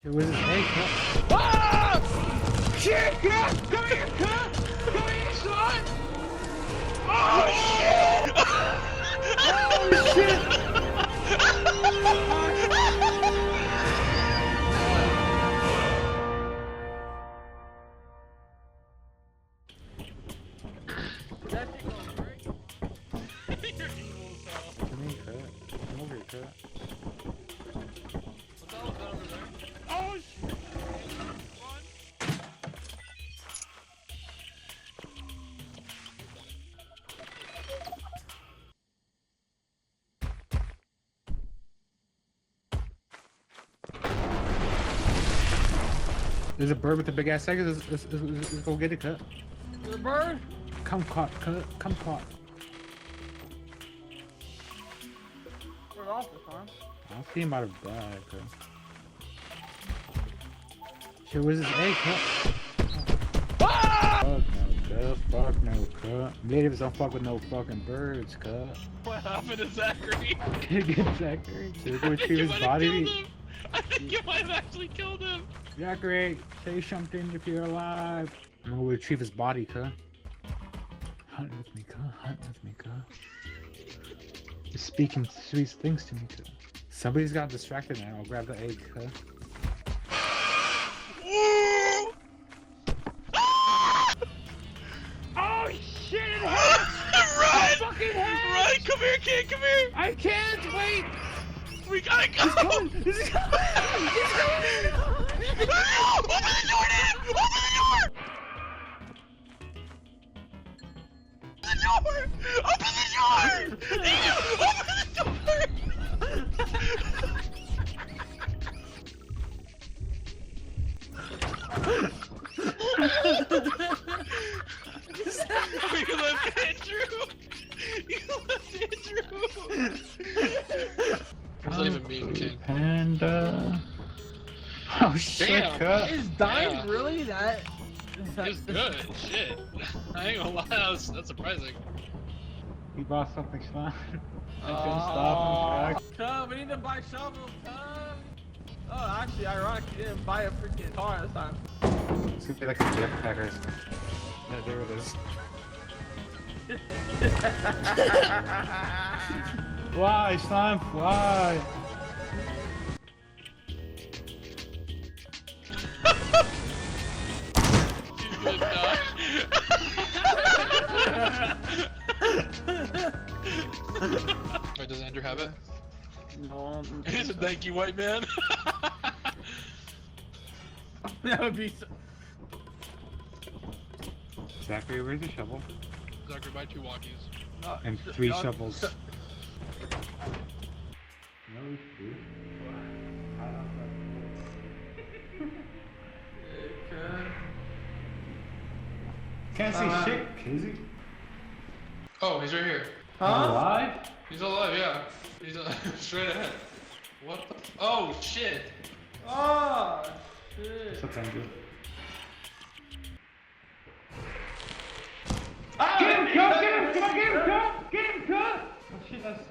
It was his egg. Ah! Shit! Yeah! Come here, cut! Come here, son! Oh, shit! Oh, shit! Come here, cut. Come over here, cut. Oh, shit! There's a bird with a big ass egg. Let's go get it, cut. The bird? Come caught, cut. Come caught. Where's Officer, huh? I don't see him out of bag, cut. Shit, where's his egg, cut? Ah! Fuck no, cut. Fuck no, cut. Natives don't fuck with no fucking birds, cut. What happened to Zachary? Get Zachary. So we're gonna I think retrieve you his might have body. killed him. I think you might have actually killed him. Zachary, say something if you're alive. I'm gonna retrieve his body, cut. Hunt with me, cut. Hunt with me, cut. You're speaking sweet things to me, cut. Somebody's got distracted now. I'll grab the egg, cut. Oh shit! It hurts! Run! Fucking hurts! Run! Come here, kid! Come here! I can't wait! We gotta go! This is coming! He's coming! Open the door, Dad! Open the door! Open the door! Nina, open the door! You left Andrew! You left Andrew! What does that even mean, King? Panda. Oh shit, Damn. cut. Is dying Yeah. really that? It's good. Shit. I ain't gonna lie, that's surprising. He bought something, Slime. I couldn't stop him. Come, we need to buy shovels, come! Oh, actually, ironic, you didn't buy a freaking car this time. It's gonna be like a jetpacker. Yeah, there it is. Fly, Slime, fly! She's gonna die. Wait, does Andrew have it? No, He's a thank you, white man. that would be so... Zachary, where's the shovel? Zachary, buy 2 walkies. And 3 shovels. No, dude. Can't see shit, Casey. Oh, he's right here. Huh? Alive? He's alive, yeah. He's straight ahead. What the? Oh, shit. Oh, shit. What's up, Andrew? Get him, cut! Get him, cut! Get him, cut! Get him, cut! Oh shit, that's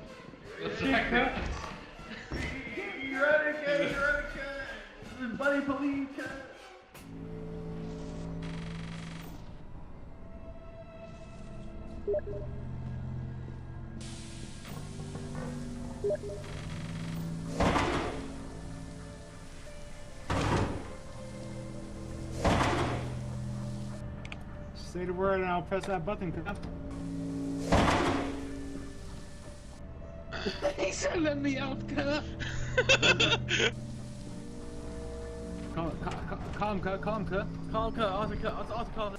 That's shit, Zachary. cut. You're right, cut! Buddy, police, cut! Say the word and I'll press that button, cut. He said let me out, cut! Call him, cut. Call him, cut, also call him.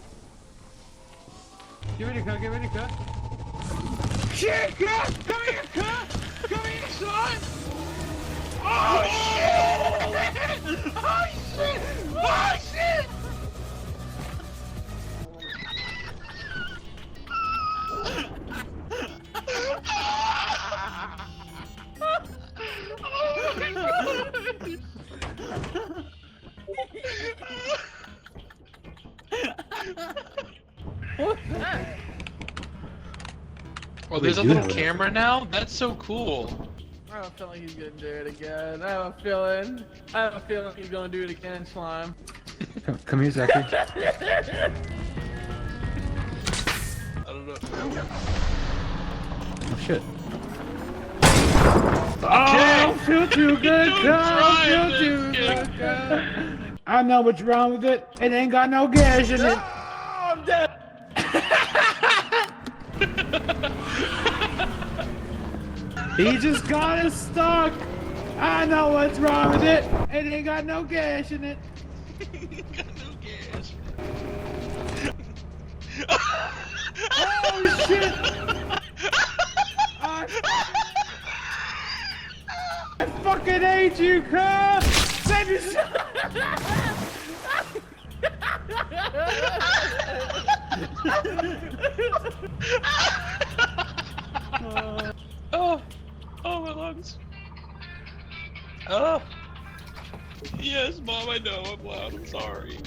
Get ready, cut. Get ready, cut. Shit, cut! Come here, cut! Come here, son! Oh, shit! Oh, shit! Oh, shit! What's that? Oh, there's a little camera now? That's so cool. Bro, feeling he's gonna do it again. I have a feeling he's gonna do it again, Slime. Come here, Zachary. I don't know. Oh shit. Oh, feel too good, Don't feel try too this, good. I know what's wrong with it. It ain't got no gas in it. Oh, I'm dead. He just got us stuck. I know what's wrong with it. It ain't got no gas in it. Got no gas. Oh shit! I fucking hate you, cuz! Save yourself! Oh, oh, my lungs. Oh. Yes, Mom, I know I'm loud. I'm sorry.